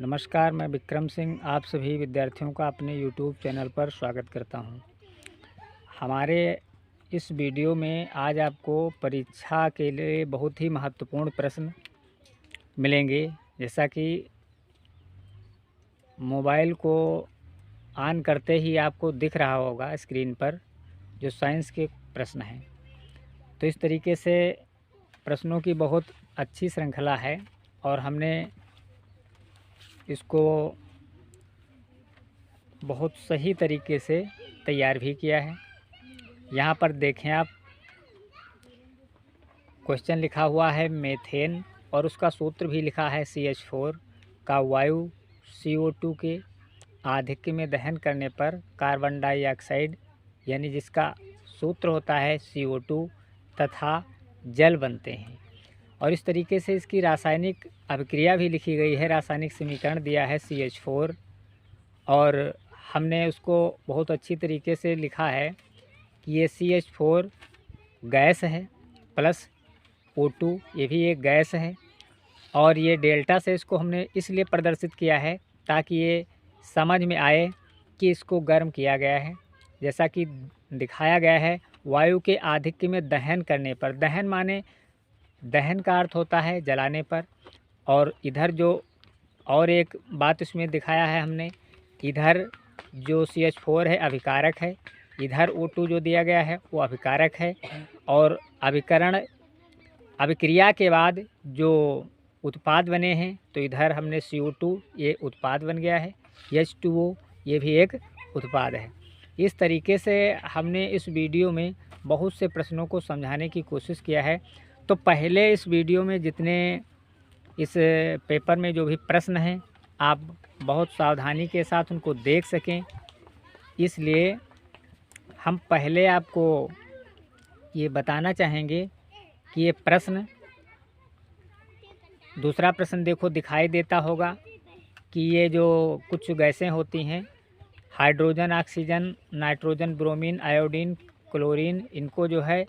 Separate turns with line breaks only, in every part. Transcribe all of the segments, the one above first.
नमस्कार, मैं विक्रम सिंह आप सभी विद्यार्थियों का अपने YouTube चैनल पर स्वागत करता हूं। हमारे इस वीडियो में आज आपको परीक्षा के लिए बहुत ही महत्वपूर्ण प्रश्न मिलेंगे। जैसा कि मोबाइल को ऑन करते ही आपको दिख रहा होगा स्क्रीन पर जो साइंस के प्रश्न हैं। तो इस तरीके से प्रश्नों की बहुत अच्छी श्रृंखला है और हमने इसको बहुत सही तरीके से तैयार भी किया है। यहाँ पर देखें आप, क्वेश्चन लिखा हुआ है मीथेन और उसका सूत्र भी लिखा है CH4 का वायु CO2 के आधिक्य में दहन करने पर कार्बन डाइऑक्साइड यानी जिसका सूत्र होता है CO2 तथा जल बनते हैं। और इस तरीके से इसकी रासायनिक अभिक्रिया भी लिखी गई है। रासायनिक समीकरण दिया है CH4 और हमने उसको बहुत अच्छी तरीके से लिखा है कि ये CH4 गैस है प्लस O2 ये भी एक गैस है और ये डेल्टा से इसको हमने इसलिए प्रदर्शित किया है ताकि ये समझ में आए कि इसको गर्म किया गया है। जैसा कि दिखाया गया है वायु के आधिक्य में दहन करने पर, दहन माने दहन का अर्थ होता है जलाने पर। और इधर जो और एक बात इसमें दिखाया है हमने, इधर जो CH4 है अभिकारक है, इधर O2 जो दिया गया है वो अभिकारक है। और अभिक्रिया के बाद जो उत्पाद बने हैं तो इधर हमने CO2 ये उत्पाद बन गया है, H2O ये भी एक उत्पाद है। इस तरीके से हमने इस वीडियो में बहुत से प्रश्नों को समझाने की कोशिश किया है। तो पहले इस वीडियो में जितने इस पेपर में जो भी प्रश्न हैं आप बहुत सावधानी के साथ उनको देख सकें, इसलिए हम पहले आपको ये बताना चाहेंगे कि ये प्रश्न, दूसरा प्रश्न देखो दिखाई देता होगा कि ये जो कुछ गैसें होती हैं hydrogen, oxygen, nitrogen, bromine, iodine, chlorine, इनको जो है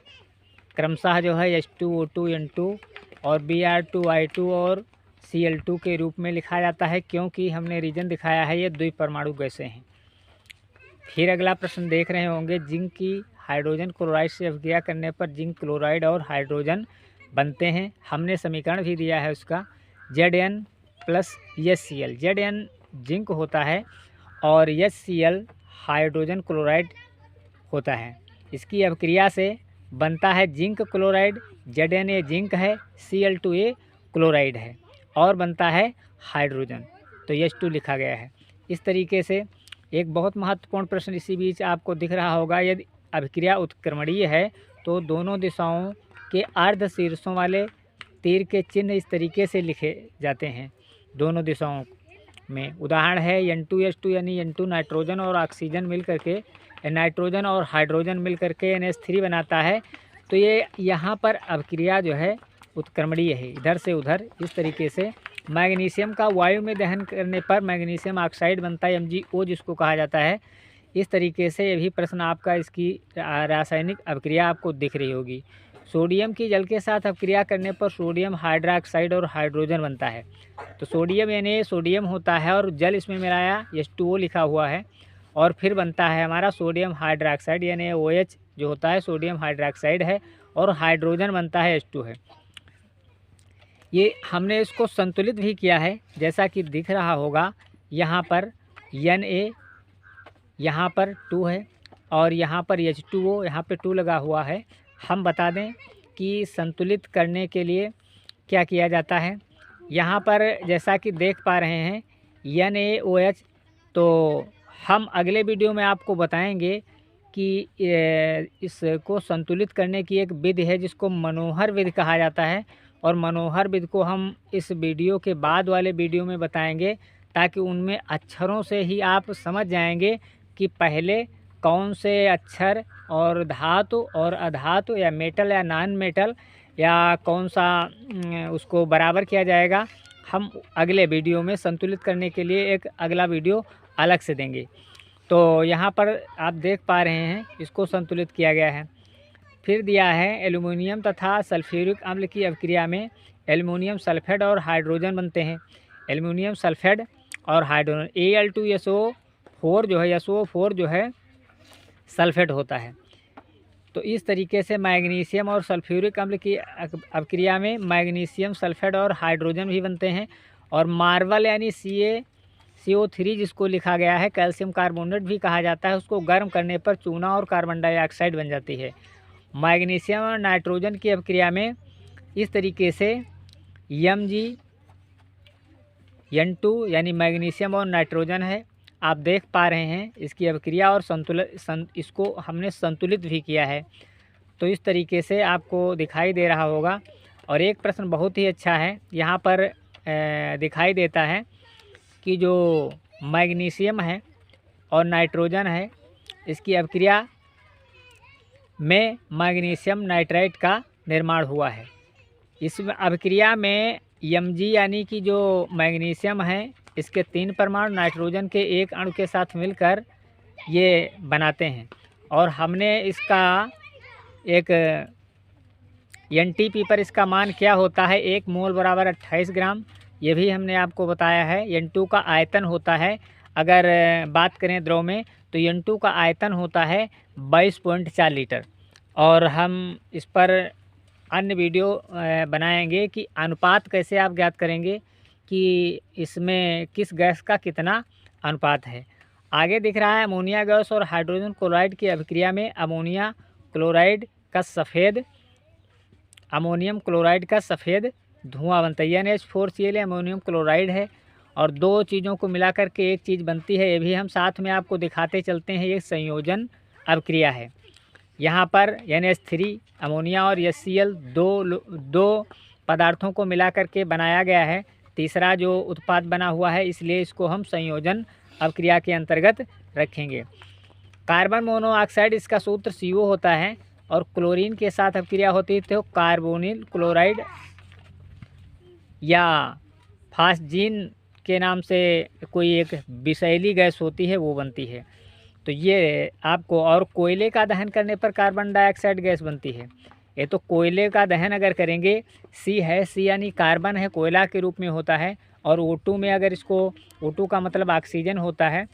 क्रमशः जो है H2O2 N2 और Br2I2 और Cl2 के रूप में लिखा जाता है, क्योंकि हमने रीजन दिखाया है ये द्विपरमाणु गैसें हैं। फिर अगला प्रश्न देख रहे होंगे, जिंक की हाइड्रोजन क्लोराइड से अभिक्रिया करने पर जिंक क्लोराइड और हाइड्रोजन बनते हैं। हमने समीकरण भी दिया है उसका Zn plus HCl। Zn zinc होता है और HCl हाइड्रोजन क्लोराइड होता है। इसकी अभिक्रिया से बनता है जिंक क्लोराइड। Zna जिंक है, Cl2a क्लोराइड है और बनता है हाइड्रोजन, तो H2 लिखा गया है। इस तरीके से एक बहुत महत्वपूर्ण प्रश्न इसी बीच आपको दिख रहा होगा, यदि अभिक्रिया उत्क्रमणीय है तो दोनों दिशाओं के अर्ध शीर्षों वाले तीर के चिन्ह इस तरीके से लिखे जाते हैं दोनों दिशाओं में। उदाहरण है N2H2 यानी N2 नाइट्रोजन और ऑक्सीजन मिल करके नाइट्रोजन और हाइड्रोजन मिल करके NH3 बनाता है। तो ये यहाँ पर अभिक्रिया जो है उत्क्रमणीय है, इधर से उधर। इस तरीके से मैग्नीशियम का वायु में दहन करने पर मैग्नीशियम ऑक्साइड बनता है, MgO जिसको कहा जाता है। इस तरीके से ये भी प्रश्न आपका, इसकी रासायनिक अभिक्रिया आपको दिख रही होगी। सोडियम की जल के साथ अभिक्रिया करने पर सोडियम हाइड्रोक्साइड और हाइड्रोजन बनता है। तो सोडियम यानी सोडियम होता है और जल इसमें मिलाया H2O लिखा हुआ है और फिर बनता है हमारा सोडियम हाइड्रोक्साइड यानी OH जो होता है सोडियम हाइड्रोक्साइड है और हाइड्रोजन बनता है H2 है। ये हमने इसको संतुलित भी किया है, जैसा कि दिख रहा होगा यहाँ पर Na यहाँ पर 2 है और यहाँ पर H2O यहाँ पे 2 लगा हुआ है। हम बता दें कि संतुलित करने के लिए क्या किया जाता है। यहाँ पर जैसा कि देख पा रहे हैं NaOH, तो हम अगले वीडियो में आपको बताएंगे कि इसको संतुलित करने की एक विधि है जिसको मनोहर विधि कहा जाता है। और मनोहर विधि को हम इस वीडियो के बाद वाले वीडियो में बताएंगे, ताकि उनमें अक्षरों से ही आप समझ जाएंगे कि पहले कौन से अक्षर और धातु और अधातु या मेटल या नॉन मेटल या कौन सा उसको बराबर किया जाएगा। हम अगले वीडियो में संतुलित करने के लिए एक अगला वीडियो अलग से देंगे। तो यहाँ पर आप देख पा रहे हैं इसको संतुलित किया गया है। फिर दिया है एल्युमिनियम तथा सल्फ्यूरिक अम्ल की अभिक्रिया में एल्युमिनियम सल्फेट और हाइड्रोजन बनते हैं। एल्युमिनियम सल्फेट और हाइड्रोजन Al2SO4 जो है SO4 जो है सल्फेट होता है। तो इस तरीके से मैग्नीशियम और सल्फ्यूरिक अम्ल की अभिक्रिया में मैग्नीशियम सल्फेट और हाइड्रोजन भी बनते हैं। और मार्बल यानी CO3 जिसको लिखा गया है कैल्शियम कार्बोनेट भी कहा जाता है, उसको गर्म करने पर चूना और कार्बन डाइऑक्साइड बन जाती है। मैग्नीशियम और नाइट्रोजन की अभिक्रिया में इस तरीके से Mg2 यानी मैग्नीशियम और नाइट्रोजन है, आप देख पा रहे हैं इसकी अभिक्रिया और इसको हमने संतुलित भी किया है। तो इस तरीके से आपको दिखाई दे रहा होगा। और एक प्रश्न बहुत ही अच्छा है, यहाँ पर दिखाई देता है कि जो मैग्नीशियम है और नाइट्रोजन है, इसकी अभिक्रिया में मैग्नीशियम नाइट्राइट का निर्माण हुआ है। इस अभिक्रिया में Mg यानी कि जो मैग्नीशियम है इसके 3 परमाणु नाइट्रोजन के एक अणु के साथ मिलकर ये बनाते हैं। और हमने इसका एक NTP पर इसका मान क्या होता है, 1 मोल बराबर 28 ग्राम, ये भी हमने आपको बताया है। N2 का आयतन होता है, अगर बात करें द्रव में तो N2 का आयतन होता है 22.4 लीटर। और हम इस पर अन्य वीडियो बनाएंगे कि अनुपात कैसे आप ज्ञात करेंगे कि इसमें किस गैस का कितना अनुपात है। आगे दिख रहा है अमोनिया गैस और हाइड्रोजन क्लोराइड की अभिक्रिया में अमोनियम क्लोराइड का सफ़ेद धुआं बनता है। NH4Cl अमोनियम क्लोराइड है और 2 चीज़ों को मिला करके एक चीज़ बनती है, ये भी हम साथ में आपको दिखाते चलते हैं। ये संयोजन अभिक्रिया है। यहाँ पर NH3 अमोनिया और HCl दो पदार्थों को मिला करके बनाया गया है, तीसरा जो उत्पाद बना हुआ है, इसलिए इसको हम संयोजन अभिक्रिया के अंतर्गत रखेंगे। कार्बन मोनोऑक्साइड इसका सूत्र CO होता है और क्लोरीन के साथ अभिक्रिया होती है तो कार्बोनिल क्लोराइड या फास्जीन के नाम से कोई एक विषैली गैस होती है, वो बनती है। तो ये आपको, और कोयले का दहन करने पर कार्बन डाइऑक्साइड गैस बनती है। ये तो कोयले का दहन अगर करेंगे, C यानी कार्बन है, कोयला के रूप में होता है। और O2 में अगर इसको, O2 का मतलब ऑक्सीजन होता है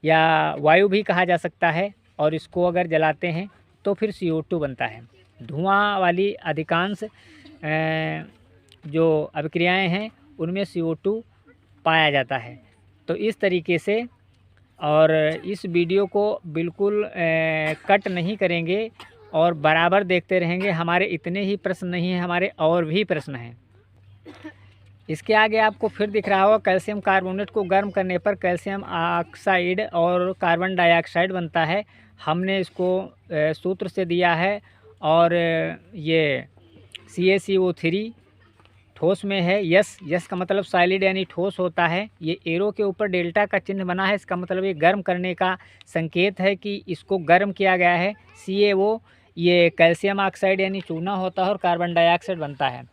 या वायु भी कहा जा सकता है, और इसको अगर जलाते हैं तो फिर CO2 बनता है। धुआं वाली अधिकांश जो अभिक्रियाएं हैं उनमें CO2 पाया जाता है। तो इस तरीके से, और इस वीडियो को बिल्कुल कट नहीं करेंगे और बराबर देखते रहेंगे। हमारे इतने ही प्रश्न नहीं हैं, हमारे और भी प्रश्न हैं। इसके आगे आपको फिर दिख रहा होगा कैल्शियम कार्बोनेट को गर्म करने पर कैल्शियम ऑक्साइड और कार्बन डाइऑक्साइड बनता है। हमने इसको सूत्र से दिया है। और ये CaCO3 ठोस में है। यस का मतलब सॉलिड यानी ठोस होता है। ये एरो के ऊपर डेल्टा का चिन्ह बना है, इसका मतलब ये गर्म करने का संकेत है कि इसको गर्म किया गया है। CaO ये कैल्शियम ऑक्साइड यानी चूना होता है और कार्बन डाइऑक्साइड बनता है।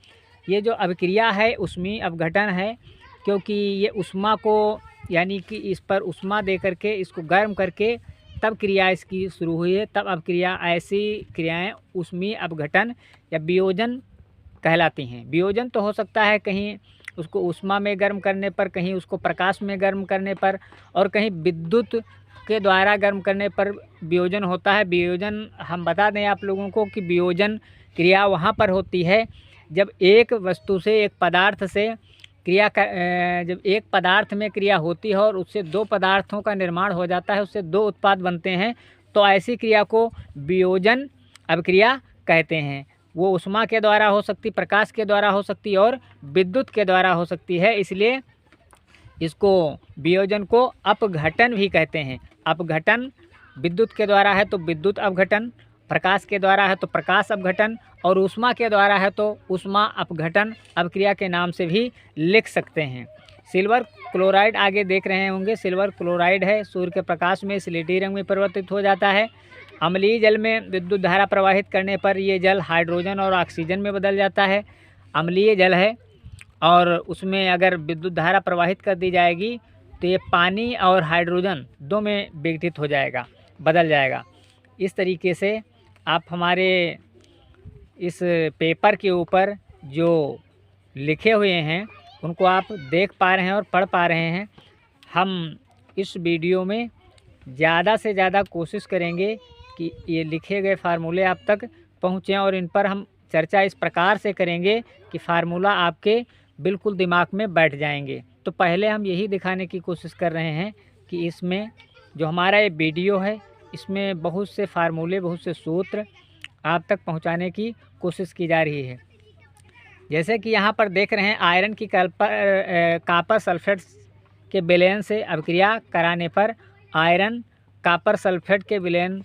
ये जो अभिक्रिया है उसमें अपघटन है, क्योंकि ये उष्मा को, यानी कि इस पर उष्मा दे करके इसको गर्म करके तब क्रिया इसकी शुरू हुई है। तब अभिक्रिया, ऐसी क्रियाएँ उष्मीय अपघटन या वियोजन कहलाती हैं। वियोजन तो हो सकता है कहीं उसको उष्मा में गर्म करने पर, कहीं उसको प्रकाश में गर्म करने पर, और कहीं विद्युत के द्वारा गर्म करने पर वियोजन होता है। वियोजन हम बता दें आप लोगों को कि वियोजन क्रिया वहाँ पर होती है जब एक वस्तु से, एक पदार्थ से जब एक पदार्थ में क्रिया होती है और उससे 2 पदार्थों का निर्माण हो जाता है, उससे 2 उत्पाद बनते हैं, तो ऐसी क्रिया को वियोजन अभिक्रिया कहते हैं। वो उष्मा के द्वारा हो सकती, प्रकाश के द्वारा हो सकती और विद्युत के द्वारा हो सकती है, इसलिए इसको वियोजन को अपघटन भी कहते हैं। अपघटन विद्युत के द्वारा है तो विद्युत अपघटन, प्रकाश के द्वारा है तो प्रकाश अपघटन, और ऊष्मा के द्वारा है तो ऊष्मा अपघटन अभिक्रिया के नाम से भी लिख सकते हैं। सिल्वर क्लोराइड आगे देख रहे होंगे, सिल्वर क्लोराइड है, सूर्य के प्रकाश में स्लेटी रंग में परिवर्तित हो जाता है। अम्लीय जल में विद्युत धारा प्रवाहित करने पर ये जल हाइड्रोजन और ऑक्सीजन में बदल जाता है। अम्लीय जल है और उसमें अगर विद्युत धारा प्रवाहित कर दी जाएगी तो ये पानी और हाइड्रोजन 2 में विघटित हो जाएगा, बदल जाएगा। इस तरीके से आप हमारे इस पेपर के ऊपर जो लिखे हुए हैं उनको आप देख पा रहे हैं और पढ़ पा रहे हैं। हम इस वीडियो में ज़्यादा से ज़्यादा कोशिश करेंगे कि ये लिखे गए फार्मूले आप तक पहुँचें, और इन पर हम चर्चा इस प्रकार से करेंगे कि फार्मूला आपके बिल्कुल दिमाग में बैठ जाएंगे। तो पहले हम यही दिखाने की कोशिश कर रहे हैं कि इसमें जो हमारा ये वीडियो है, इसमें बहुत से फार्मूले, बहुत से सूत्र आप तक पहुंचाने की कोशिश की जा रही है। जैसे कि यहाँ पर देख रहे हैं, आयरन की कापर सल्फेट के विलयन से अभिक्रिया कराने पर आयरन कापर सल्फेट के विलयन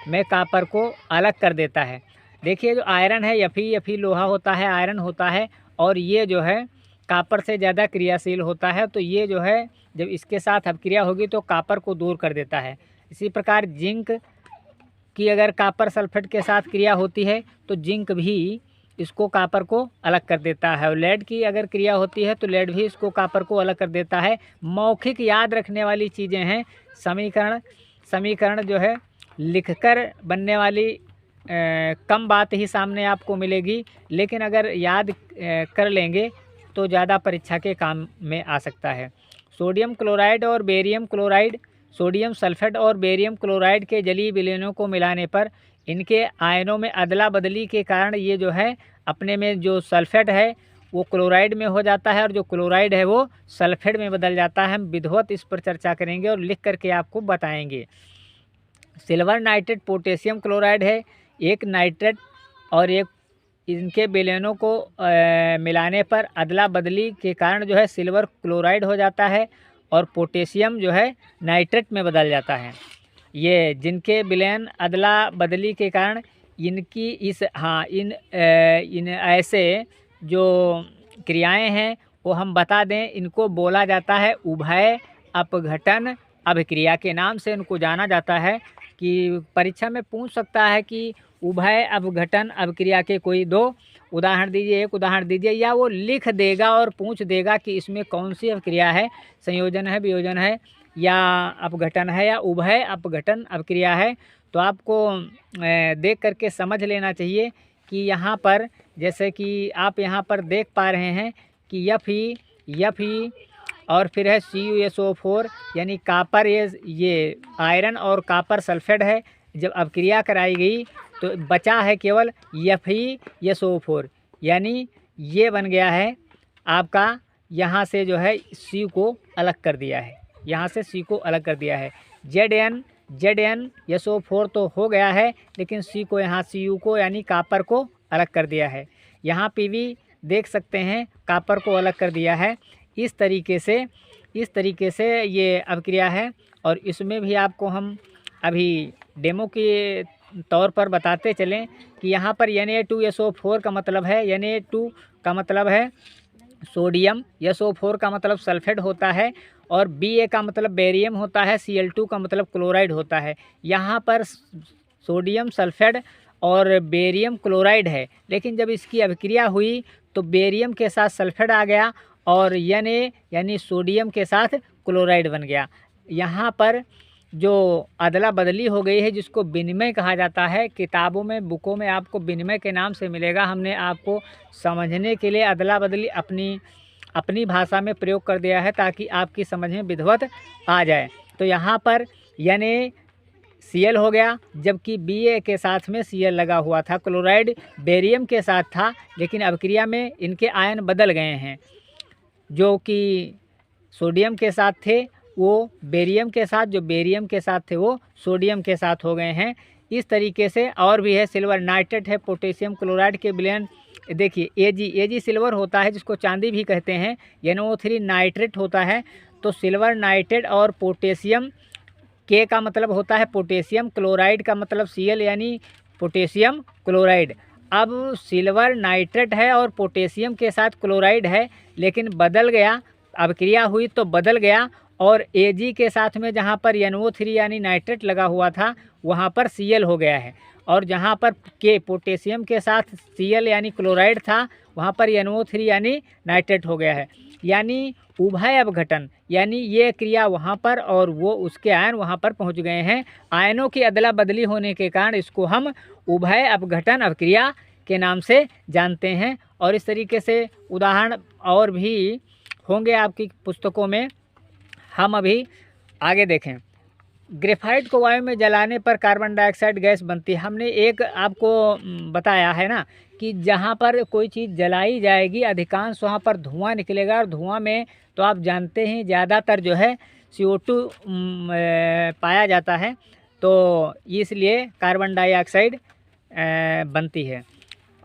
में कापर को अलग कर देता है। देखिए, जो आयरन है Fe लोहा होता है, आयरन होता है, और ये जो है कापर से ज़्यादा क्रियाशील होता है। तो ये जो है जब इसके साथ अभिक्रिया होगी तो कापर को दूर कर देता है। इसी प्रकार जिंक की अगर कापर सल्फेट के साथ क्रिया होती है तो जिंक भी इसको कापर को अलग कर देता है, और लेड की अगर क्रिया होती है तो लेड भी इसको कापर को अलग कर देता है। मौखिक याद रखने वाली चीज़ें हैं। समीकरण जो है लिखकर बनने वाली कम बात ही सामने आपको मिलेगी, लेकिन अगर याद कर लेंगे तो ज़्यादा परीक्षा के काम में आ सकता है। सोडियम क्लोराइड और बेरियम क्लोराइड, सोडियम सल्फेट और बेरियम क्लोराइड के जलीय विलयनों को मिलाने पर इनके आयनों में अदला बदली के कारण ये जो है अपने में जो सल्फेट है वो क्लोराइड में हो जाता है, और जो क्लोराइड है वो सल्फेट में बदल जाता है। हम विधिवत इस पर चर्चा करेंगे और लिख करके आपको बताएंगे। सिल्वर नाइट्रेट पोटेशियम क्लोराइड है, एक नाइट्रेट और एक इनके विलयनों को मिलाने पर अदला बदली के कारण जो है सिल्वर क्लोराइड हो जाता है और पोटेशियम जो है नाइट्रेट में बदल जाता है। ये जिनके विलयन अदला बदली के कारण इनकी इन ऐसे जो क्रियाएं हैं वो हम बता दें, इनको बोला जाता है उभय अपघटन अभिक्रिया के नाम से इनको जाना जाता है। कि परीक्षा में पूछ सकता है कि उभय अपघटन अभिक्रिया के कोई दो उदाहरण दीजिए, एक उदाहरण दीजिए, या वो लिख देगा और पूछ देगा कि इसमें कौन सी अभिक्रिया है, संयोजन है, वियोजन है, या अपघटन है, या उभय अपघटन अभिक्रिया है। तो आपको देख करके समझ लेना चाहिए कि यहाँ पर जैसे कि आप यहाँ पर देख पा रहे हैं कि Fe और फिर है CuSO4 यानी कापर, ये आयरन और कापर सल्फेट है। जब अभिक्रिया कराई गई तो बचा है केवल FeSO4, यानी ये बन गया है आपका, यहाँ से जो है C को अलग कर दिया है, यहाँ से C को अलग कर दिया है। ZnSO4 तो हो गया है, लेकिन C को यहाँ Cu को यानी कापर को अलग कर दिया है। यहाँ Pb देख सकते हैं कापर को अलग कर दिया है। इस तरीके से ये अभिक्रिया है, और इसमें भी आपको हम अभी डेमो के तौर पर बताते चलें कि यहाँ पर Na2SO4 का मतलब है, Na2 का मतलब है सोडियम, SO4 का मतलब सल्फेट होता है, और Ba का मतलब बेरियम होता है, Cl2 का मतलब क्लोराइड होता है। यहाँ पर सोडियम सल्फेट और बेरियम क्लोराइड है, लेकिन जब इसकी अभिक्रिया हुई तो बेरियम के साथ सल्फेट आ गया और Na यानी सोडियम के साथ क्लोराइड बन गया। यहाँ पर जो अदला बदली हो गई है, जिसको विनिमय कहा जाता है, किताबों में, बुकों में आपको विनिमय के नाम से मिलेगा। हमने आपको समझने के लिए अदला बदली अपनी भाषा में प्रयोग कर दिया है ताकि आपकी समझ में विधिवत आ जाए। तो यहाँ पर NaCl हो गया, जबकि Ba के साथ में Cl लगा हुआ था। क्लोराइड बेरियम के साथ था, लेकिन अभिक्रिया में इनके आयन बदल गए हैं। जो कि सोडियम के साथ थे वो बेरियम के साथ, जो बेरियम के साथ थे वो सोडियम के साथ हो गए हैं। इस तरीके से और भी है। सिल्वर नाइट्रेट है, पोटेशियम क्लोराइड के विलयन देखिए Ag सिल्वर होता है, जिसको चांदी भी कहते हैं। NO3 नाइट्रेट होता है। तो सिल्वर नाइट्रेट और पोटेशियम, K का मतलब होता है पोटेशियम, क्लोराइड का मतलब Cl यानी पोटेशियम क्लोराइड। अब सिल्वर नाइट्रेट है और पोटेशियम के साथ क्लोराइड है, लेकिन बदल गया, अभिक्रिया हुई तो बदल गया, और Ag के साथ में जहाँ पर NO3 यानी नाइट्रेट लगा हुआ था वहाँ पर Cl हो गया है, और जहाँ पर K पोटेशियम के साथ Cl यानी क्लोराइड था वहाँ पर NO3 यानी नाइट्रेट हो गया है। यानी उभय अपघटन, यानी ये क्रिया वहाँ पर और वो उसके आयन वहाँ पर पहुँच गए हैं। आयनों की अदला बदली होने के कारण इसको हम उभय अपघटन अभिक्रिया के नाम से जानते हैं। और इस तरीके से उदाहरण और भी होंगे आपकी पुस्तकों में। हम अभी आगे देखें। ग्रेफाइट को वायु में जलाने पर कार्बन डाइऑक्साइड गैस बनती है। हमने एक आपको बताया है ना कि जहाँ पर कोई चीज़ जलाई जाएगी अधिकांश वहाँ पर धुआं निकलेगा, और धुआं में तो आप जानते हैं ज़्यादातर जो है CO2 पाया जाता है, तो इसलिए कार्बन डाइऑक्साइड बनती है।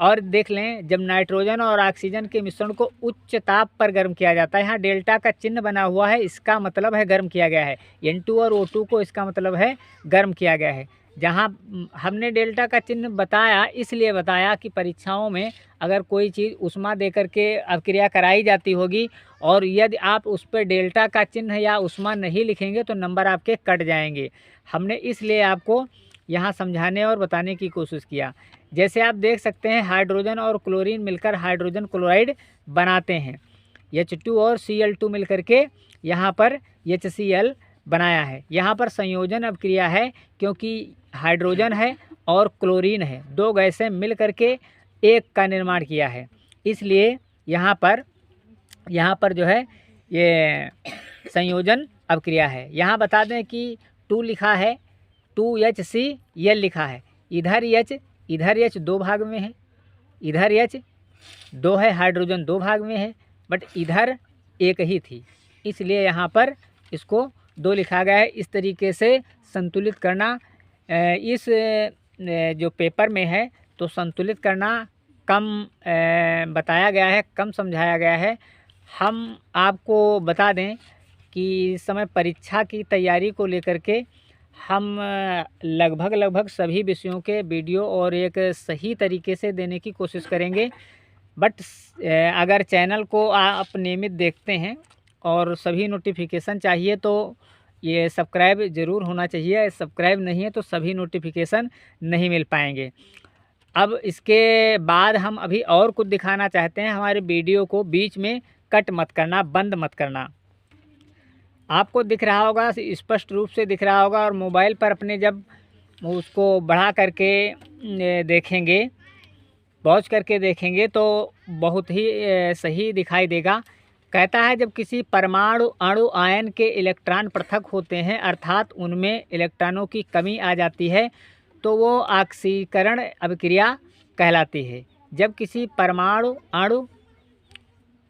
और देख लें, जब नाइट्रोजन और ऑक्सीजन के मिश्रण को उच्च ताप पर गर्म किया जाता है, यहाँ डेल्टा का चिन्ह बना हुआ है, इसका मतलब है गर्म किया गया है। N2 और O2 को इसका मतलब है गर्म किया गया है। जहाँ हमने डेल्टा का चिन्ह बताया, इसलिए बताया कि परीक्षाओं में अगर कोई चीज़ उष्मा देकर के अभिक्रिया कराई जाती होगी और यदि आप उस पर डेल्टा का चिन्ह या उष्मा नहीं लिखेंगे तो नंबर आपके कट जाएंगे। हमने इसलिए आपको यहाँ समझाने और बताने की कोशिश किया। जैसे आप देख सकते हैं, हाइड्रोजन और क्लोरीन मिलकर हाइड्रोजन क्लोराइड बनाते हैं। H2 और Cl2 मिलकर के यहाँ पर HCl बनाया है। यहाँ पर संयोजन अभिक्रिया है, क्योंकि हाइड्रोजन है और क्लोरीन है, दो गैसें मिल करके एक का निर्माण किया है, इसलिए यहाँ पर जो है ये संयोजन अभिक्रिया है। यहाँ बता दें कि 2 लिखा है, 2HCl लिखा है, इधर H 2 भाग में है, इधर H 2 है, हाइड्रोजन 2 भाग में है, बट इधर एक ही थी, इसलिए यहाँ पर इसको 2 लिखा गया है। इस तरीके से संतुलित करना इस जो पेपर में है तो संतुलित करना कम बताया गया है, कम समझाया गया है। हम आपको बता दें कि समय परीक्षा की तैयारी को लेकर के हम लगभग सभी विषयों के वीडियो और एक सही तरीके से देने की कोशिश करेंगे। बट अगर चैनल को आप नियमित देखते हैं और सभी नोटिफिकेशन चाहिए तो ये सब्सक्राइब ज़रूर होना चाहिए। सब्सक्राइब नहीं है तो सभी नोटिफिकेशन नहीं मिल पाएंगे। अब इसके बाद हम अभी और कुछ दिखाना चाहते हैं। हमारे वीडियो को बीच में कट मत करना, बंद मत करना। आपको दिख रहा होगा, स्पष्ट रूप से दिख रहा होगा, और मोबाइल पर अपने जब उसको बढ़ा करके देखेंगे, पॉज करके देखेंगे तो बहुत ही सही दिखाई देगा। कहता है, जब किसी परमाणु अणु आयन के इलेक्ट्रॉन पृथक होते हैं, अर्थात उनमें इलेक्ट्रॉनों की कमी आ जाती है, तो वो ऑक्सीकरण अभिक्रिया कहलाती है। जब किसी परमाणु अणु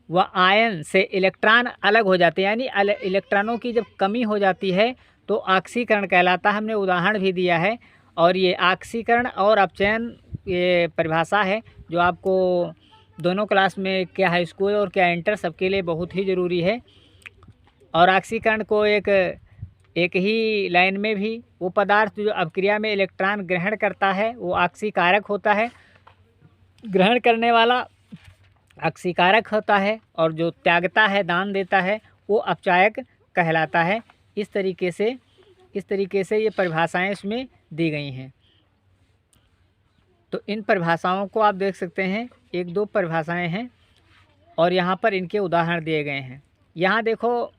व आयन से इलेक्ट्रॉन अलग हो जाते हैं, यानी इलेक्ट्रॉनों की जब कमी हो जाती है तो ऑक्सीकरण कहलाता है। हमने उदाहरण भी दिया है, और ये ऑक्सीकरण और अपचयन ये परिभाषा है जो आपको दोनों क्लास में, क्या हाई स्कूल और क्या इंटर, सबके लिए बहुत ही ज़रूरी है। और ऑक्सीकरण को एक ही लाइन में भी, वो पदार्थ जो अभिक्रिया में इलेक्ट्रॉन ग्रहण करता है वो ऑक्सीकारक होता है, ग्रहण करने वाला ऑक्सीकारक होता है, और जो त्यागता है, दान देता है, वो अपचायक कहलाता है। इस तरीके से ये परिभाषाएं इसमें दी गई हैं। तो इन परिभाषाओं को आप देख सकते हैं, 1-2 परिभाषाएं हैं और यहाँ पर इनके उदाहरण दिए गए हैं। यहाँ देखो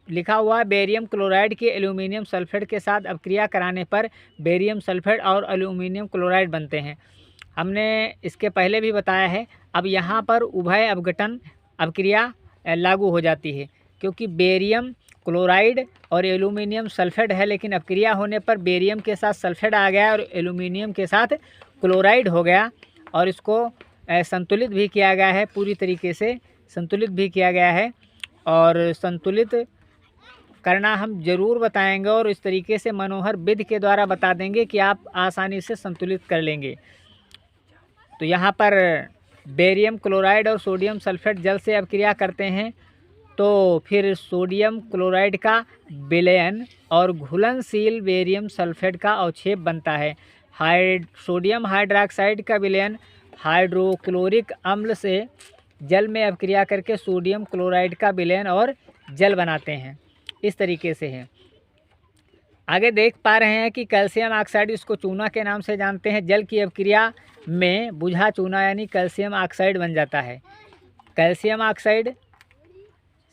लिखा हुआ है, बेरियम क्लोराइड के एल्यूमिनियम सल्फेट के साथ अभिक्रिया कराने पर बेरियम सल्फेट और एल्यूमिनियम क्लोराइड बनते हैं। हमने इसके पहले भी बताया है। अब यहाँ पर उभय अपघटन अभिक्रिया लागू हो जाती है, क्योंकि बेरियम क्लोराइड और एल्यूमिनियम सल्फेट है, लेकिन अभिक्रिया होने पर बेरियम के साथ सल्फेट आ गया और एल्यूमिनियम के साथ क्लोराइड हो गया, और इसको संतुलित भी किया गया है, पूरी तरीके से संतुलित भी किया गया है। और संतुलित करना हम ज़रूर बताएंगे, और इस तरीके से मनोहर विधि के द्वारा बता देंगे कि आप आसानी से संतुलित कर लेंगे। तो यहाँ पर बेरियम क्लोराइड और सोडियम सल्फेट जल से अभिक्रिया करते हैं, तो फिर सोडियम क्लोराइड का विलयन और घुलनशील बेरियम सल्फेट का अवक्षेप बनता है। सोडियम हाइड्रोक्साइड का विलयन हाइड्रोक्लोरिक अम्ल से जल में अभिक्रिया करके सोडियम क्लोराइड का विलयन और जल बनाते हैं। इस तरीके से है। आगे देख पा रहे हैं कि कैल्शियम ऑक्साइड, इसको चूना के नाम से जानते हैं, जल की अभिक्रिया में बुझा चूना यानी कैल्शियम ऑक्साइड बन जाता है। कैल्शियम ऑक्साइड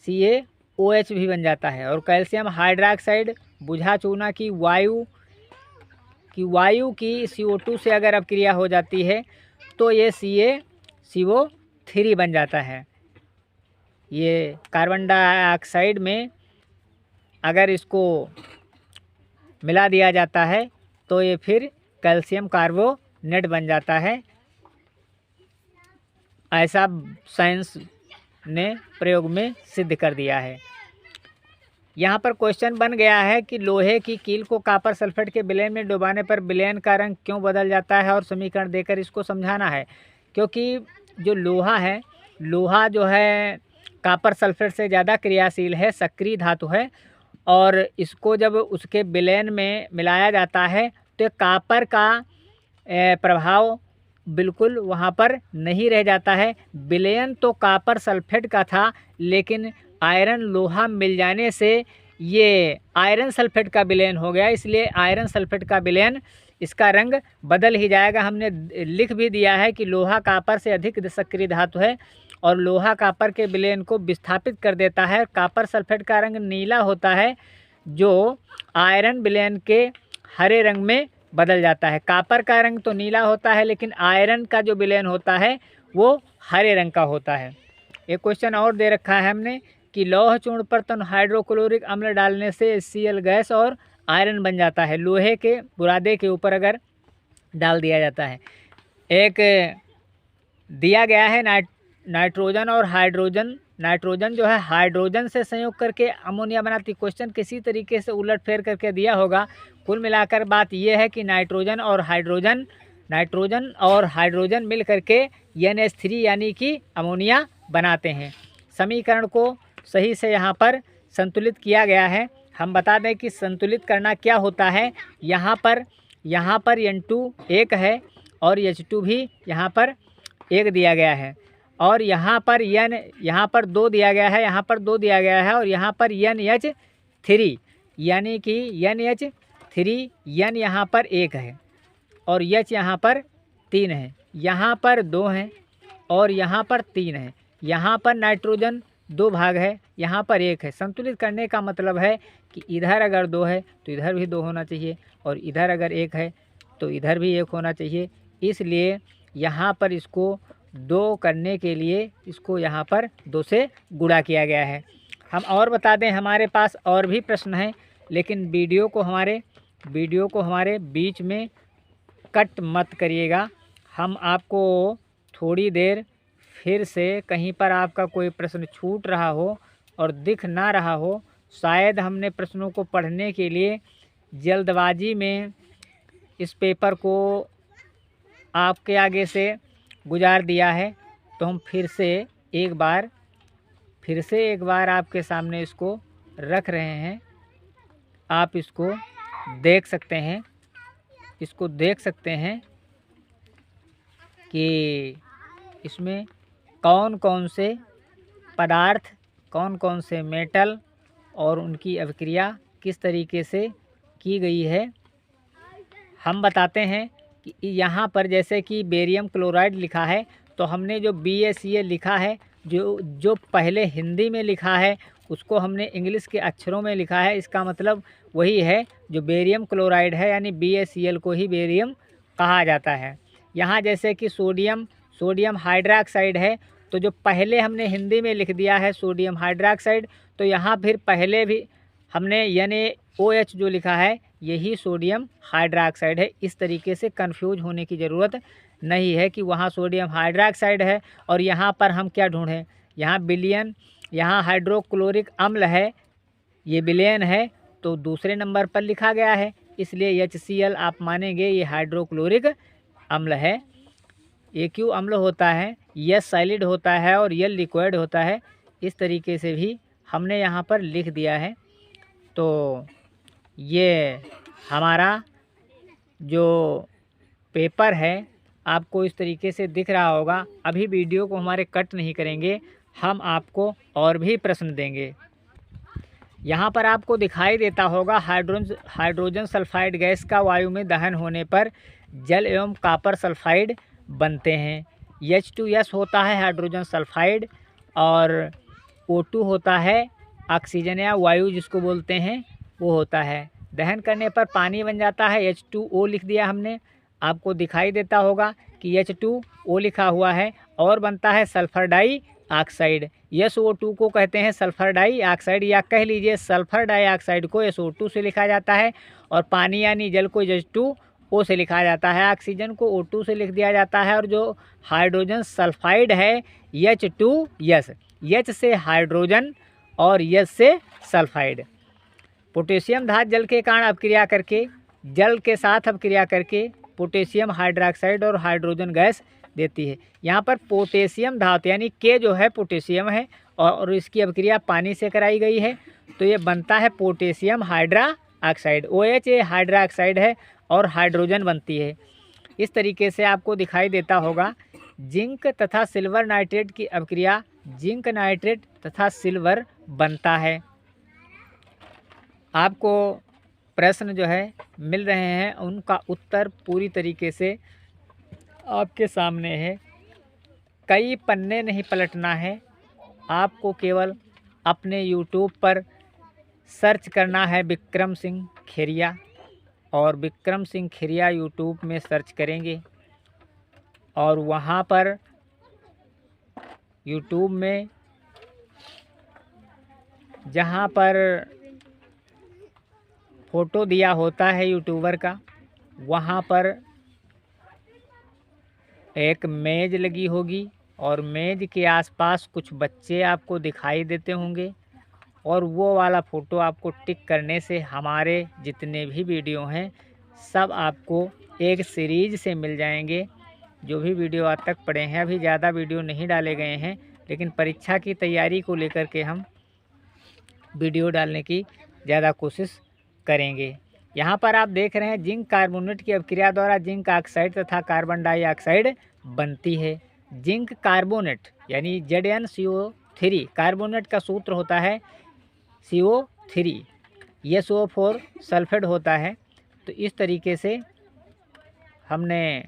CaOH भी बन जाता है। और कैल्शियम हाइड्रोक्साइड बुझा चूना की वायु की CO2 से अगर अभिक्रिया हो जाती है तो ये CaCO3 बन जाता है। ये कार्बन डाइऑक्साइड में अगर इसको मिला दिया जाता है तो ये फिर कैल्शियम कार्बोनेट बन जाता है। ऐसा साइंस ने प्रयोग में सिद्ध कर दिया है। यहाँ पर क्वेश्चन बन गया है कि लोहे की कील को कॉपर सल्फेट के विलयन में डुबाने पर विलयन का रंग क्यों बदल जाता है, और समीकरण देकर इसको समझाना है। क्योंकि जो लोहा है, लोहा जो है कॉपर सल्फेट से ज़्यादा क्रियाशील है, सक्रिय धातु है, और इसको जब उसके विलयन में मिलाया जाता है तो कॉपर का प्रभाव बिल्कुल वहाँ पर नहीं रह जाता है। विलयन तो कॉपर सल्फेट का था, लेकिन आयरन लोहा मिल जाने से ये आयरन सल्फेट का विलयन हो गया, इसलिए आयरन सल्फेट का विलयन इसका रंग बदल ही जाएगा। हमने लिख भी दिया है कि लोहा कॉपर से अधिक सक्रिय धातु है और लोहा कॉपर के विलयन को विस्थापित कर देता है। कॉपर सल्फेट का रंग नीला होता है, जो आयरन विलयन के हरे रंग में बदल जाता है। कॉपर का रंग तो नीला होता है, लेकिन आयरन का जो विलयन होता है वो हरे रंग का होता है। एक क्वेश्चन और दे रखा है हमने कि लौह चूर्ण पर तन हाइड्रोक्लोरिक अम्ल डालने से HCl गैस और आयरन बन जाता है। लोहे के बुरादे के ऊपर अगर डाल दिया जाता है, एक दिया गया है नाइट्रोजन और हाइड्रोजन। नाइट्रोजन जो है हाइड्रोजन से संयोग करके अमोनिया बनाती। क्वेश्चन किसी तरीके से उलट फेर करके दिया होगा। कुल मिलाकर बात यह है कि नाइट्रोजन और हाइड्रोजन मिल करके NH3 यानी कि अमोनिया बनाते हैं। समीकरण को सही से यहाँ पर संतुलित किया गया है। हम बता दें कि संतुलित करना क्या होता है। यहाँ पर N2 1 है और H2 भी यहाँ पर 1 दिया गया है, और यहाँ पर यहाँ पर 2 दिया गया है, यहाँ पर 2 दिया गया है, और यहाँ पर NH3 यानी कि NH3 N यहाँ पर 1 है और H यहाँ पर 3 है, यहाँ पर 2 है और यहाँ पर 3 है। यहाँ पर नाइट्रोजन 2 भाग है, यहाँ पर 1 है। संतुलित करने का मतलब है कि इधर अगर 2 है तो इधर भी 2 होना चाहिए, और इधर अगर 1 है तो इधर भी 1 होना चाहिए। इसलिए यहाँ पर इसको 2 करने के लिए इसको यहाँ पर 2 से गुणा किया गया है। हम और बता दें, हमारे पास और भी प्रश्न हैं, लेकिन वीडियो को हमारे बीच में कट मत करिएगा। हम आपको थोड़ी देर फिर से कहीं पर आपका कोई प्रश्न छूट रहा हो और दिख ना रहा हो, शायद हमने प्रश्नों को पढ़ने के लिए जल्दबाजी में इस पेपर को आपके आगे से गुजार दिया है, तो हम फिर से एक बार आपके सामने इसको रख रहे हैं। आप इसको देख सकते हैं कि इसमें कौन कौन से पदार्थ, कौन कौन से मेटल और उनकी अभिक्रिया किस तरीके से की गई है। हम बताते हैं कि यहाँ पर जैसे कि बेरियम क्लोराइड लिखा है, तो हमने जो BaCl लिखा है, जो पहले हिंदी में लिखा है उसको हमने इंग्लिश के अक्षरों में लिखा है। इसका मतलब वही है जो बेरियम क्लोराइड है, यानी BaCl को ही बेरियम कहा जाता है। यहाँ जैसे कि सोडियम हाइड्रोक्साइड है, तो जो पहले हमने हिंदी में लिख दिया है सोडियम हाइड्रोक्साइड, तो यहाँ फिर पहले भी हमने NaOH जो लिखा है यही सोडियम हाइड्रोक्साइड है। इस तरीके से कंफ्यूज होने की ज़रूरत नहीं है कि वहाँ सोडियम हाइड्रोक्साइड है और यहाँ पर हम क्या ढूंढें। यहाँ हाइड्रोक्लोरिक अम्ल है, ये विलयन है, तो दूसरे नंबर पर लिखा गया है, इसलिए HCl आप मानेंगे ये हाइड्रोक्लोरिक अम्ल है। AQ अम्ल होता है, यह सॉलिड होता है और यह लिक्विड होता है। इस तरीके से भी हमने यहाँ पर लिख दिया है। तो ये हमारा जो पेपर है आपको इस तरीके से दिख रहा होगा। अभी वीडियो को हमारे कट नहीं करेंगे, हम आपको और भी प्रश्न देंगे। यहाँ पर आपको दिखाई देता होगा हाइड्रोजन सल्फाइड गैस का वायु में दहन होने पर जल एवं कॉपर सल्फाइड बनते हैं। H2S होता है हाइड्रोजन सल्फाइड, और O2 होता है ऑक्सीजन या वायु जिसको बोलते हैं, वो होता है। दहन करने पर पानी बन जाता है, H2O लिख दिया हमने। आपको दिखाई देता होगा कि H2O लिखा हुआ है, और बनता है सल्फर ऑक्साइड। SO2 को कहते हैं सल्फर डाइऑक्साइड, या कह लीजिए सल्फर डाइऑक्साइड को SO2 से लिखा जाता है, और पानी यानी जल को H2O से लिखा जाता है। ऑक्सीजन को O2 से लिख दिया जाता है, और जो हाइड्रोजन सल्फाइड है H2S, H से हाइड्रोजन और S से सल्फाइड। पोटेशियम धातु जल के कारण अपक्रिया करके, जल के साथ अपक्रिया करके पोटेशियम हाइड्रोक्साइड और हाइड्रोजन गैस देती है। यहाँ पर पोटेशियम धातु यानी के जो है पोटेशियम है, और इसकी अपक्रिया पानी से कराई गई है, तो ये बनता है पोटेशियम हाइड्रोक्साइड। OH ये हाइड्रोक्साइड है और हाइड्रोजन बनती है। इस तरीके से आपको दिखाई देता होगा। जिंक तथा सिल्वर नाइट्रेट की अपक्रिया जिंक नाइट्रेट तथा सिल्वर बनता है। आपको प्रश्न जो है मिल रहे हैं, उनका उत्तर पूरी तरीके से आपके सामने है। कई पन्ने नहीं पलटना है, आपको केवल अपने YouTube पर सर्च करना है विक्रम सिंह खेरिया, और विक्रम सिंह खेरिया YouTube में सर्च करेंगे, और वहाँ पर YouTube में जहाँ पर फ़ोटो दिया होता है यूट्यूबर का, वहाँ पर एक मेज़ लगी होगी, और मेज़ के आसपास कुछ बच्चे आपको दिखाई देते होंगे, और वो वाला फ़ोटो आपको टिक करने से हमारे जितने भी वीडियो हैं सब आपको एक सीरीज़ से मिल जाएंगे। जो भी वीडियो आज तक पड़े हैं, अभी ज़्यादा वीडियो नहीं डाले गए हैं, लेकिन परीक्षा की तैयारी को लेकर के हम वीडियो डालने की ज़्यादा कोशिश करेंगे। यहाँ पर आप देख रहे हैं जिंक कार्बोनेट की अपक्रिया द्वारा जिंक ऑक्साइड तथा कार्बन डाइऑक्साइड बनती है। जिंक कार्बोनेट यानी ZnCO3, कार्बोनेट का सूत्र होता है CO3, SO4 सल्फेट होता है। तो इस तरीके से हमने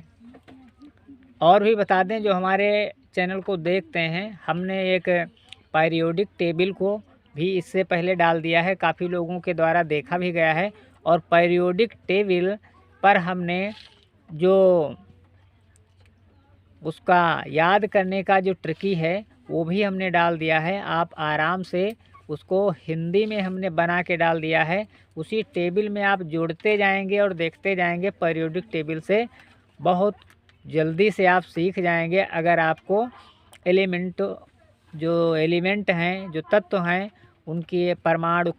और भी बता दें, जो हमारे चैनल को देखते हैं, हमने एक पीरियोडिक टेबल को भी इससे पहले डाल दिया है, काफ़ी लोगों के द्वारा देखा भी गया है। और पीरियोडिक टेबल पर हमने जो उसका याद करने का जो ट्रिकी है वो भी हमने डाल दिया है। आप आराम से उसको हिंदी में हमने बना के डाल दिया है। उसी टेबल में आप जोड़ते जाएंगे और देखते जाएंगे। पीरियोडिक टेबल से बहुत जल्दी से आप सीख जाएंगे। अगर आपको जो एलिमेंट हैं, जो तत्व हैं, उनके परमाणु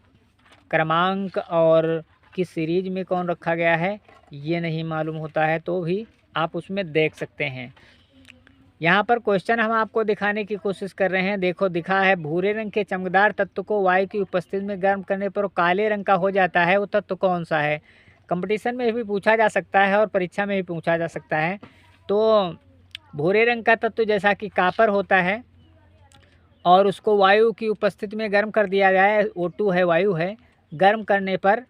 क्रमांक और किस सीरीज में कौन रखा गया है ये नहीं मालूम होता है, तो भी आप उसमें देख सकते हैं। यहाँ पर क्वेश्चन हम आपको दिखाने की कोशिश कर रहे हैं। देखो दिखा है, भूरे रंग के चमकदार तत्व को वायु की उपस्थिति में गर्म करने पर काले रंग का हो जाता है, वो तत्व कौन सा है? कंपटीशन में भी पूछा जा सकता है और परीक्षा में भी पूछा जा सकता है। तो भूरे रंग का तत्व जैसा कि कापर होता है, और उसको वायु की उपस्थिति में गर्म कर दिया जाए, O2 है, वायु है, गर्म करने पर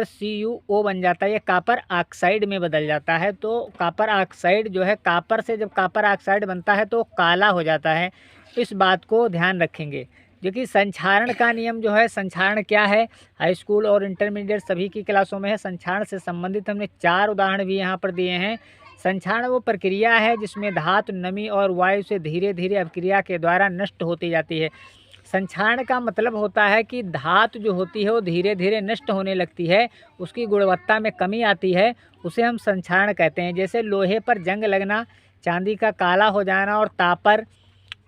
CuO बन जाता है, ये कापर ऑक्साइड में बदल जाता है। तो कापर ऑक्साइड जो है, कापर से जब कापर ऑक्साइड बनता है तो काला हो जाता है। इस बात को ध्यान रखेंगे। जो कि संक्षारण का नियम जो है, संक्षारण क्या है, हाई स्कूल और इंटरमीडिएट सभी की क्लासों में है। संक्षारण से संबंधित हमने 4 उदाहरण भी यहाँ पर दिए हैं। संक्षारण वो प्रक्रिया है जिसमें धातु नमी और वायु से धीरे धीरे अपक्रिया के द्वारा नष्ट होती जाती है। संक्षारण का मतलब होता है कि धातु जो होती है वो धीरे धीरे नष्ट होने लगती है, उसकी गुणवत्ता में कमी आती है, उसे हम संक्षारण कहते हैं। जैसे लोहे पर जंग लगना, चांदी का काला हो जाना, और तापर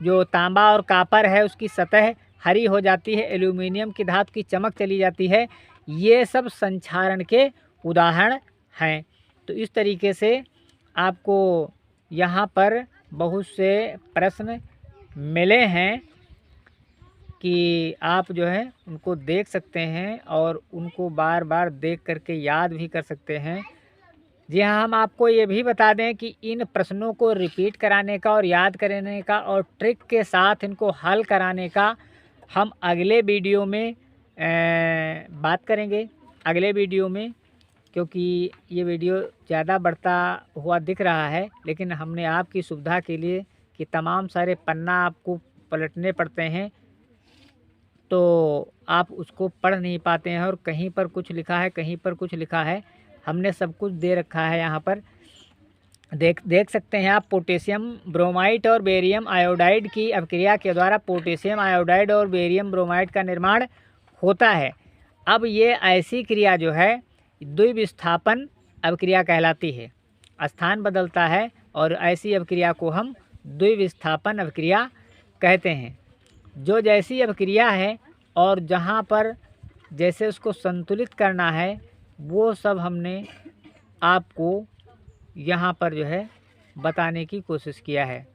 जो तांबा और कापर है उसकी सतह हरी हो जाती है, एल्यूमिनियम की धातु की चमक चली जाती है, ये सब संक्षारण के उदाहरण हैं। तो इस तरीके से आपको यहाँ पर बहुत से प्रश्न मिले हैं कि आप जो है उनको देख सकते हैं और उनको बार बार देख करके याद भी कर सकते हैं। जी हाँ, हम आपको ये भी बता दें कि इन प्रश्नों को रिपीट कराने का और याद करने का और ट्रिक के साथ इनको हल कराने का हम अगले वीडियो में बात करेंगे। अगले वीडियो में, क्योंकि ये वीडियो ज़्यादा बढ़ता हुआ दिख रहा है, लेकिन हमने आपकी सुविधा के लिए कि तमाम सारे पन्ना आपको पलटने पड़ते हैं, तो आप उसको पढ़ नहीं पाते हैं, और कहीं पर कुछ लिखा है, कहीं पर कुछ लिखा है। हमने सब कुछ दे रखा है यहाँ पर। देख सकते हैं आप, पोटेशियम ब्रोमाइड और बेरियम आयोडाइड की अभिक्रिया के द्वारा पोटेशियम आयोडाइड और बेरियम ब्रोमाइड का निर्माण होता है। अब ये ऐसी क्रिया जो है द्विविस्थापन अभिक्रिया कहलाती है। स्थान बदलता है और ऐसी अभिक्रिया को हम द्विविस्थापन अभिक्रिया कहते हैं। जो जैसी अभिक्रिया है और जहाँ पर जैसे उसको संतुलित करना है वो सब हमने आपको यहाँ पर जो है बताने की कोशिश किया है।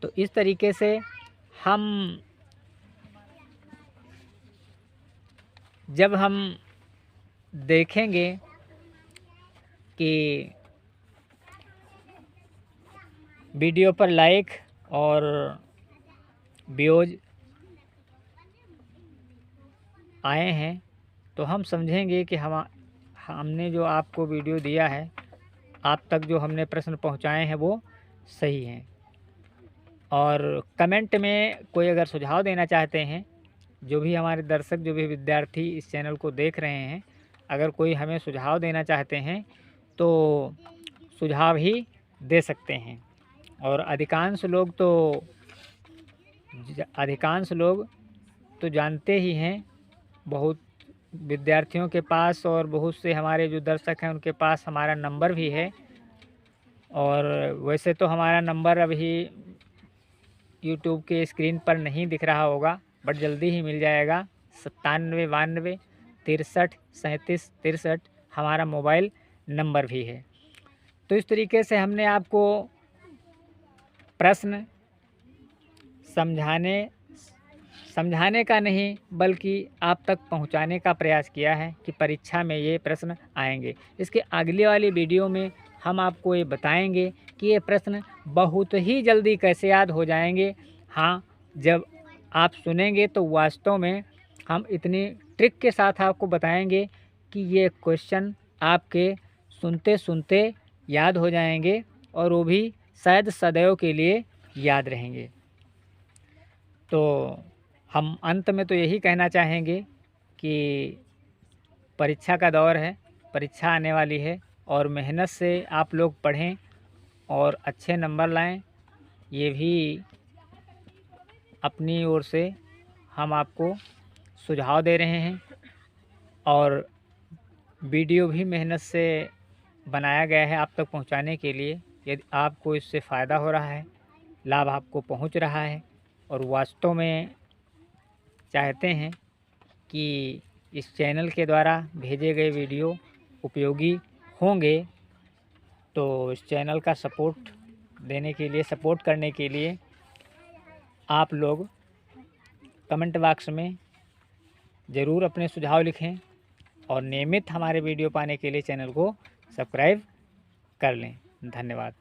तो इस तरीके से हम जब हम देखेंगे कि वीडियो पर लाइक और व्यूज आए हैं तो हम समझेंगे कि हमने जो आपको वीडियो दिया है, आप तक जो हमने प्रश्न पहुंचाए हैं वो सही हैं। और कमेंट में कोई अगर सुझाव देना चाहते हैं, जो भी हमारे दर्शक, जो भी विद्यार्थी इस चैनल को देख रहे हैं, अगर कोई हमें सुझाव देना चाहते हैं तो सुझाव ही दे सकते हैं। और अधिकांश लोग तो जानते ही हैं, बहुत विद्यार्थियों के पास और बहुत से हमारे जो दर्शक हैं उनके पास हमारा नंबर भी है। और वैसे तो हमारा नंबर अभी यूट्यूब के स्क्रीन पर नहीं दिख रहा होगा, बट जल्दी ही मिल जाएगा। 97 92 63 37 63 हमारा मोबाइल नंबर भी है। तो इस तरीके से हमने आपको प्रश्न समझाने का नहीं बल्कि आप तक पहुंचाने का प्रयास किया है कि परीक्षा में ये प्रश्न आएंगे। इसके अगली वाली वीडियो में हम आपको ये बताएंगे कि ये प्रश्न बहुत ही जल्दी कैसे याद हो जाएंगे। हाँ, जब आप सुनेंगे तो वास्तव में हम इतनी ट्रिक के साथ आपको बताएंगे कि ये क्वेश्चन आपके सुनते सुनते याद हो जाएंगे और वो भी शायद सदैव के लिए याद रहेंगे। तो हम अंत में तो यही कहना चाहेंगे कि परीक्षा का दौर है, परीक्षा आने वाली है और मेहनत से आप लोग पढ़ें और अच्छे नंबर लाएं। ये भी अपनी ओर से हम आपको सुझाव दे रहे हैं। और वीडियो भी मेहनत से बनाया गया है आप तक पहुंचाने के लिए। यदि आपको इससे फ़ायदा हो रहा है, लाभ आपको पहुंच रहा है और वास्तव में चाहते हैं कि इस चैनल के द्वारा भेजे गए वीडियो उपयोगी होंगे, तो इस चैनल का सपोर्ट करने के लिए आप लोग कमेंट बॉक्स में ज़रूर अपने सुझाव लिखें और नियमित हमारे वीडियो पाने के लिए चैनल को सब्सक्राइब कर लें। धन्यवाद।